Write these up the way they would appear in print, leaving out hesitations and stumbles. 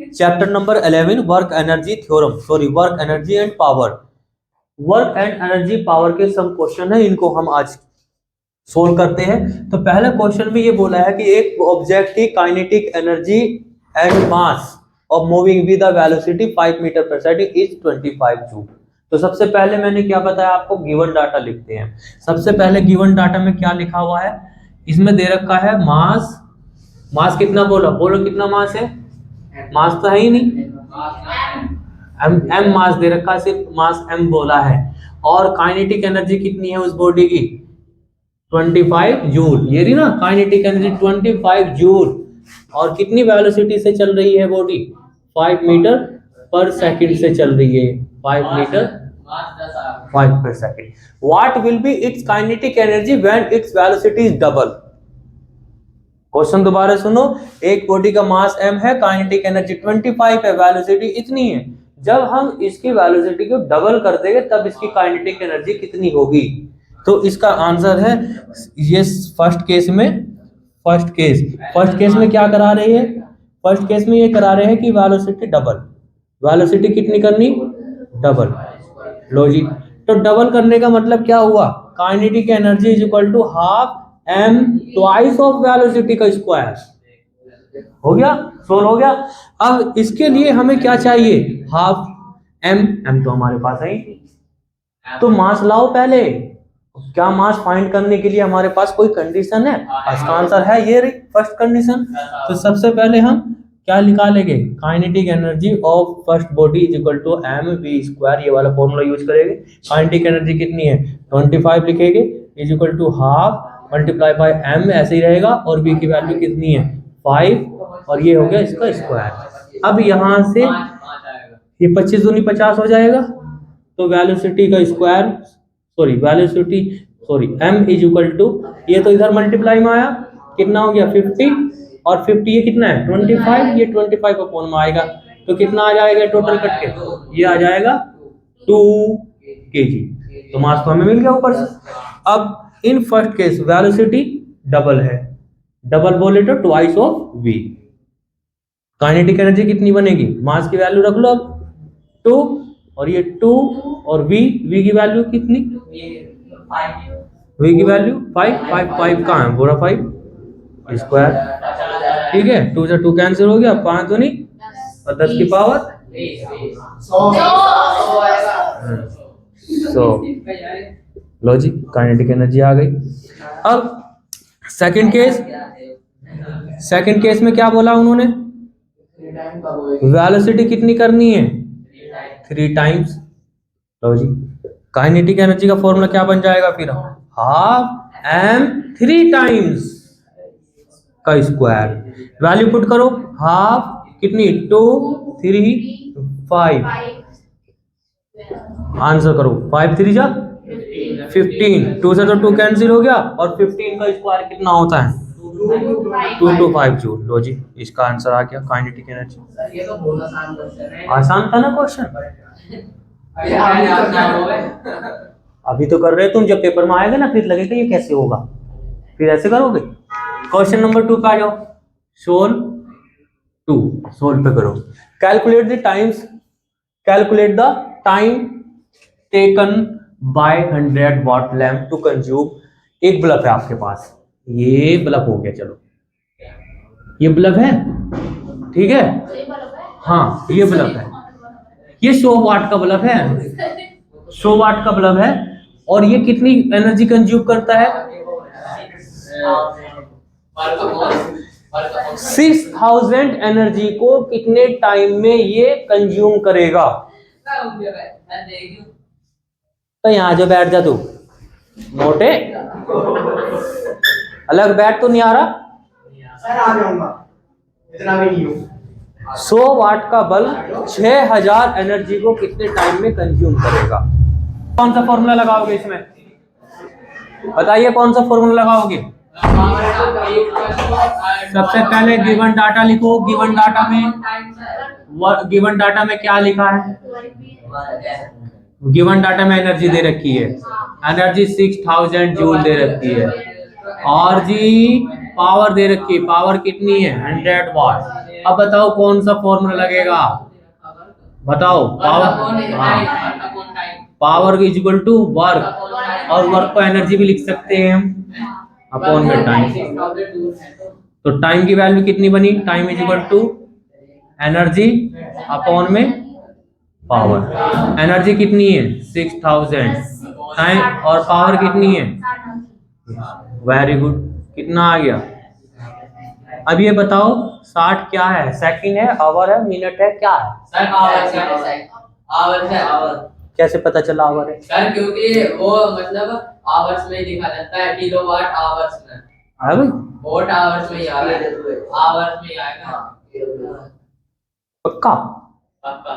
Chapter number 11 work energy theorem, sorry work energy and power. Work and energy power के सब question है, इनको हम आज सोल्व करते हैं। तो पहले क्वेश्चन में ये बोला है कि एक ऑब्जेक्ट की kinetic energy and mass of moving with the velocity 5 meter पर सेकंड इज 25 जूल। तो सबसे पहले मैंने क्या बताया आपको, गिवन डाटा लिखते हैं। सबसे पहले गिवन डाटा में क्या लिखा हुआ है, इसमें दे रखा है मास। मास कितना बोलो, बोलो कितना मास है, मास तो है ही नहीं, एम मास दे रखा है, सिर्फ मास एम बोला है। और काइनेटिक एनर्जी कितनी है उस बॉडी की, 25 जूल। ये रही ना काइनेटिक एनर्जी 25 जूल। और कितनी वेलोसिटी से चल रही है बॉडी, 5 मीटर पर सेकंड से चल रही है, 5 मीटर 5 पर second. What will be it's kinetic energy when its velocity is double. Question दोबारा सुनो, एक बॉडी का मास m है, काइनेटिक एनर्जी 25 है, वेलोसिटी इतनी है। जब हम इसकी वेलोसिटी को डबल कर देंगे तब इसकी काइनेटिक एनर्जी कितनी होगी। तो इसका आंसर है ये फर्स्ट केस में। फर्स्ट केस में क्या करा रहे हैं, फर्स्ट केस में ये करा रहे हैं कि वेलोसिटी डबल, वेलोसिटी कितनी करनी, डबल। लॉजिक, तो डबल करने का मतलब क्या हुआ, kinetic energy is equal to half m twice of velocity का स्क्वायर। हो गया, सोल्व हो गया। अब इसके लिए हमें क्या चाहिए, हाफ m तो हमारे पास है, तो मास लाओ पहले। क्या मास फाइंड करने के लिए हमारे पास कोई कंडीशन है, इसका आंसर है ये रही फर्स्ट कंडीशन। तो सबसे पहले हम क्या निकालेंगे, kinetic energy of first body is equal to M V square, ये वाला फॉर्मूला यूज करेंगे। काइनेटिक एनर्जी कितनी है 25 लिखेंगे, is equal to half multiply by m ऐसे ही रहेगा, और b की वैल्यू कितनी है 5, और ये हो गया इसका स्क्वायर। अब यहाँ से ये 25 दूनी 50 हो जाएगा, तो वेलोसिटी का square sorry m is equal to, ये तो इधर मल्टीप्लाई में आया, कितना हो गया 50, और 50 ये कितना है 25, ये 25 अपॉन में आएगा, तो कितना आ जाएगा टोटल कट के, ये आ जाएगा 2 kg। तो मास तो हमें मिल गया ऊपर से। अब in first case velocity double है, डबल बोले तो twice of v। Kinetic energy कितनी बनेगी, मास की वैल्यू रख लो अब 2, और ये 2, और v की वैल्यू कितनी, v की वैल्यू 5 कहाँ है, पूरा 5 स्क्वायर, ठीक है। 2 से 2 कैंसिल हो गया, 5 दूनी और 10 की पावर 100। लॉजिक, काइनेटिक एनर्जी आ गई। अब सेकंड केस में क्या बोला उन्होंने, वेलोसिटी कितनी करनी है 3 टाइम्स। लॉजिक, काइनेटिक एनर्जी का फॉर्मूला क्या बन जाएगा फिर, हाफ m 3 टाइम्स का स्क्वायर। वैल्यू पुट करो, हाफ कितनी 2 3 5, आंसर करो 5 3 जा 15, 2 से तो 2 कैंसिल हो गया, और 15 का स्क्वायर कितना होता है 225 जूल। लो जी, इसका आंसर आ गया काइनेटिक एनर्जी। आसान था ना क्वेश्चन, अभी तो कर रहे हो तुम, जब पेपर में आएगा ना फिर लगेगा ये कैसे होगा, फिर ऐसे करोगे। क्वेश्चन नंबर 2 पे आ जाओ, सोल्व पे करो। Calculate the time taken by 100 watt lamp to consume. एक बल्ब है आपके पास, ये बल्ब हो गया, चलो ये बल्ब है, ठीक है, हाँ ये बल्ब है, ये 100 वाट का बल्ब है, 100 वाट का बल्ब है, और ये कितनी एनर्जी कंज्यूम करता है 6000 एनर्जी को कितने टाइम में ये कंज्यूम करेगा। तो यहां जो बैठ जा तू मोटे, अलग बैठ तो नहीं आ रहा सर, आ जाऊंगा, इतना भी नहीं हूं। 100 वाट का बल्ब 6000 एनर्जी को कितने टाइम में कंज्यूम करेगा। कौन सा फॉर्मूला लगाओगे इसमें, बताइए कौन सा फॉर्मूला लगाओगे। सबसे पहले गिवन डाटा लिखो, गिवन डाटा में क्या लिखा है, गिवन डाटा में एनर्जी दे रखी है, एनर्जी 6000 जूल दे रखी है, और जी पावर दे रखी है, पावर कितनी है 100 वाट। अब बताओ कौन सा फॉर्मूला लगेगा, बताओ। Power is equal to work, और वर्क को एनर्जी भी लिख सकते हैं हम अपॉन में टाइम। तो टाइम की वैल्यू कितनी बनी, time is equal to energy upon में पावर। एनर्जी कितनी है 6000, टाइम और पावर कितनी है, वेरी गुड, कितना आ गया। अब ये बताओ 60 क्या है, सेकंड है, आवर है, मिनट है, क्या है? सर आवर है, आवर। कैसे पता चला आवर है? सर क्योंकि वो मतलब आवर्स में लिखा जाता है, किलोवाट आवर्स में। है भाई, वोट आवर्स में ही आ रहा है, आवर्स में ही आएगा पक्का? पक्का।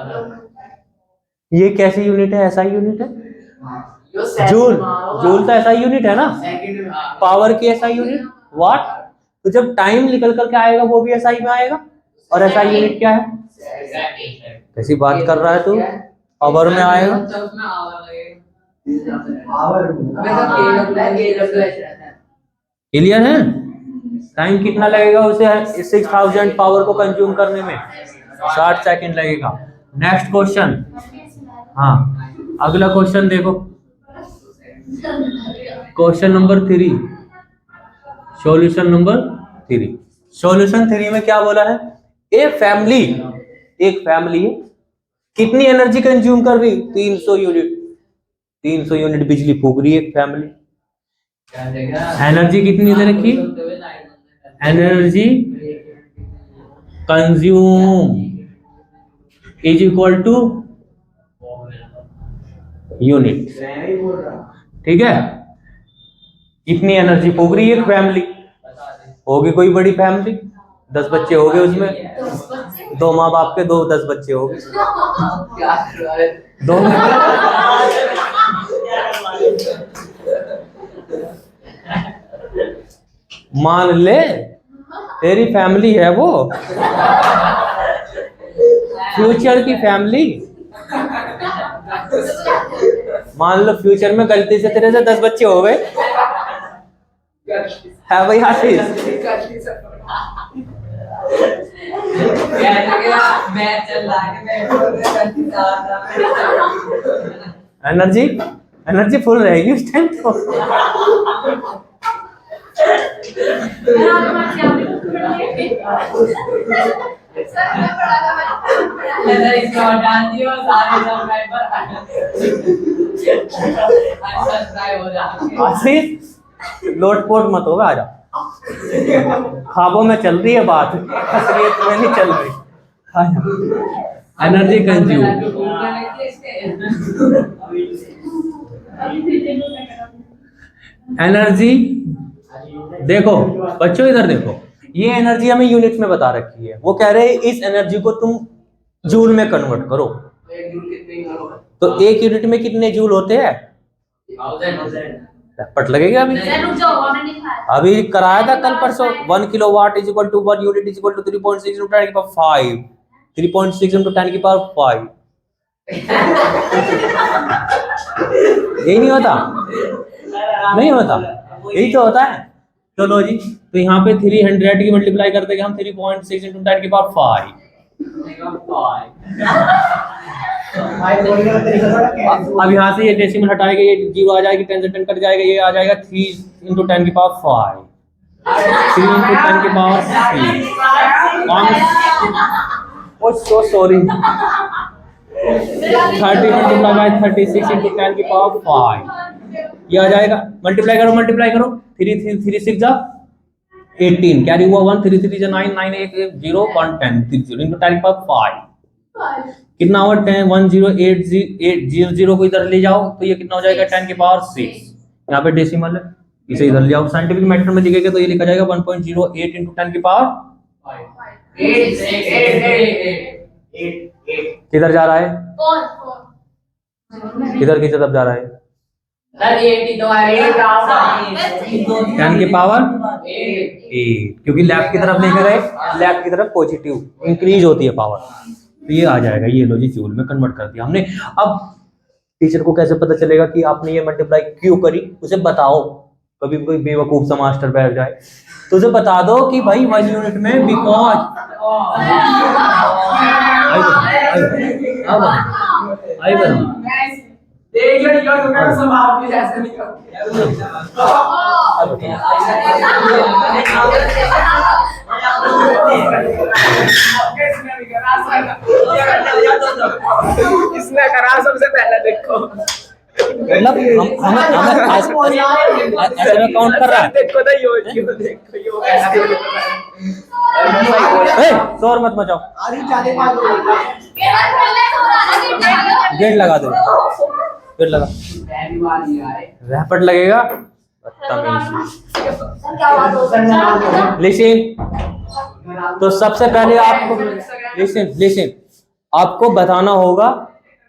ये कैसी यूनिट है, ऐसा यूनिट है? जूल, जूल तो ऐसा यूनिट है ना। पावर की ऐसा यूनिट वाट। तो जब टाइम निकल करके आएगा वो भी एसआई में आएगा, और ऐसा यूनिट क्या है, कैसी बात कर रहा है तू, आवर में आएगा। क्लियर है? टाइम कितना लगेगा उसे 6000 पावर को कंज्यूम करने में, 60 सेकंड लगेगा। नेक्स्ट क्वेश्चन, हाँ अगला क्वेश्चन देखो, question number 3, solution number 3। Solution 3 में क्या बोला है, एक फैमिली कितनी एनर्जी कंज्यूम कर रही, 300 यूनिट, 300 यूनिट बिजली फूक रही है एक फैमिली। एनर्जी कितनी दे रखी, energy consume is equal to unit, ठीक है। इतनी एनर्जी फूक रही है एक फैमिली, होगी कोई बड़ी फैमिली, 10 बच्चे हो गए उसमें, 2 माँ बाप के 10 बच्चे हो गए, दो मान ले तेरी फैमिली है वो, फ्यूचर की फैमिली। मान लो फ्यूचर में गलती से तेरे से 10 बच्चे हो गए, है भाई आशीष? एनर्जी फुल रहेगी उस टाइम तो। आशीष लोटपोट मत होगा, आजा, ख्वाबों में चल रही है बात, असलियत में नहीं चल रही। एनर्जी कंज्यूम, एनर्जी देखो बच्चों, इधर देखो, ये एनर्जी हमें यूनिट में बता रखी है, वो कह रहे हैं इस एनर्जी को तुम जूल में कन्वर्ट करो। तो एक यूनिट में कितने जूल होते हैं, पट लगेगा अभी कराया था कल परसों। 1 kilowatt is equal to 1 unit is equal to 3.6 into 10 की पावर 5, 3.6 into 10 की पावर 5। यही नहीं होता, नहीं होता, यही तो होता है। चलो जी, तो यहाँ पे 300 की मल्टीप्लाई कर देंगे हम 3.6 into 10 की पावर 5। अब यहाँ से ये डेसिमल हटाएगा, ये 0 आ जाएगी, 10 से 10 कट जाएगा, ये आ जाएगा 3 into 10 की पावर 5, 3 into 10 की power 6। Oh so sorry, 30 multiplied by 36 into 10 की पावर 5, ये आ जाएगा। मल्टीप्लाई करो 3 6 जा 18, कैरी हुआ 1, 3 3 9, 9 1 0 1 10, 30 into 10 की पावर 5 कितना हुआ, 10 10 को इधर ले जाओ तो ये कितना हो जाएगा, 10 की पावर 6। यहाँ पे डेसिमल है, इसे इधर ले आओ, साइंटिफिक मेथड में लिखेगा तो ये लिखा जाएगा 1.08 into 10 की पावर 8। किधर जा रहा है, किधर की तरफ जा रहा है, 10 की पावर 8, क्योंकि लेफ्ट की तरफ लेके गए, लेफ्ट की तरफ पॉजिटिव इंक्रीज होती है पावर, तो ये आ जाएगा। ये लो जी, जूल में कन्वर्ट कर दिया हमने। अब टीचर को कैसे पता चलेगा कि आपने ये मल्टीप्लाई क्यों करी, उसे बताओ। कभी कोई बेवकूफ सा मास्टर बैठ जाए तुझे बता दो कि भाई 1 यूनिट में बिकॉज आई बनो इसने करा सबसे पहले देखो मतलब हमें ऐसे में काउंट कर रहा है। देखो तो यो देखो यो शोर मत मचाओ, आधी 4-5 गेट लगा दो, गेट लगा, रैपट लगेगा। लिसन, तो सबसे पहले आपको लिसन आपको बताना होगा,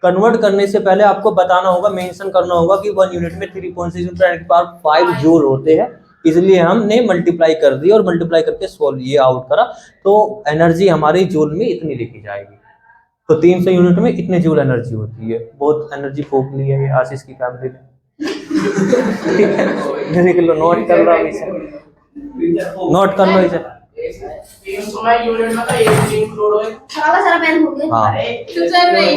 कन्वर्ट करने से पहले आपको बताना होगा, मेंशन करना होगा कि 1 यूनिट में 3.6 × 10⁵ जूल होते हैं, इसलिए हमने मल्टीप्लाई कर दी और मल्टीप्लाई करके सोल्व ये आउट करा, तो एनर्जी हमारी जूल में इतनी लिखी जाएगी। तो 300 यूनिट में इतने जूल एनर्जी होती है। बहुत एनर्जी फूक ली है ये आशीष की फैमिली ने। देख लो, नोट कर लो, नोट कर लो इसे। 300 यूनिट में तो 1 इंक्लूड होए। सारा पेन हो गया। हाँ। तो सर नहीं